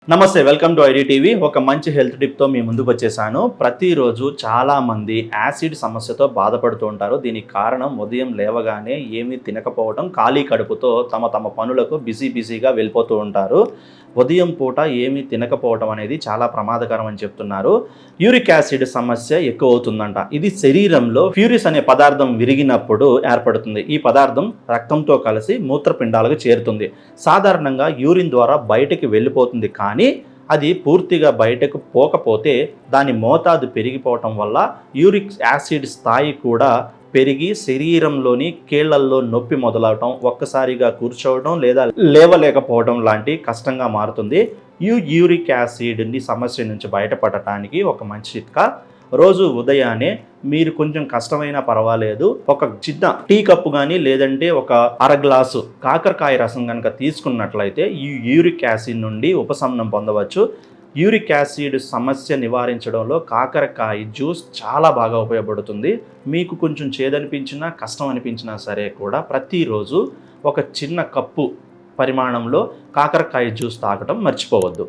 నమస్తే, welcome to ID TV. ఒక మంచి హెల్త్ టిప్తో మీ ముందుకు వచ్చేసాను. ప్రతిరోజు చాలామంది యాసిడ్ సమస్యతో బాధపడుతూ ఉంటారు. దీనికి కారణం ఉదయం లేవగానే ఏమీ తినకపోవడం, ఖాళీ కడుపుతో తమ తమ పనులకు బిజీగా వెళ్ళిపోతూ ఉంటారు. ఉదయం పూట ఏమీ తినకపోవడం అనేది చాలా ప్రమాదకరం అని చెప్తున్నారు. యూరిక్ యాసిడ్ సమస్య ఎక్కువ అవుతుందంట. ఇది శరీరంలో ఫ్యూరిస్ అనే పదార్థం విరిగినప్పుడు ఏర్పడుతుంది. ఈ పదార్థం రక్తంతో కలిసి మూత్రపిండాలకు చేరుతుంది. సాధారణంగా యూరిన్ ద్వారా బయటకి వెళ్ళిపోతుంది, కానీ అది పూర్తిగా బయటకు పోకపోతే దాని మోతాదు పెరిగిపోవటం వల్ల యూరిక్ యాసిడ్ స్థాయి కూడా పెరిగి శరీరంలోని కీళ్లల్లో నొప్పి మొదలవటం, ఒక్కసారిగా కూర్చోవడం లేదా లేవలేకపోవడం లాంటి కష్టంగా మారుతుంది. యూరిక్ యాసిడ్ సమస్య నుంచి బయటపడటానికి ఒక మంచి చిట్కా: రోజు ఉదయాన్నే మీరు కొంచెం కష్టమైనా పర్వాలేదు, ఒక చిన్న టీ కప్పు కానీ లేదంటే ఒక అర గ్లాసు కాకరకాయ రసం కనుక తీసుకున్నట్లయితే ఈ యూరిక్ యాసిడ్ నుండి ఉపశమనం పొందవచ్చు. యూరిక్ యాసిడ్ సమస్య నివారించడంలో కాకరకాయ జ్యూస్ చాలా బాగా ఉపయోగపడుతుంది. మీకు కొంచెం చేదనిపించినా కష్టం అనిపించినా సరే కూడా ప్రతిరోజు ఒక చిన్న కప్పు పరిమాణంలో కాకరకాయ జ్యూస్ తాగటం మర్చిపోవద్దు.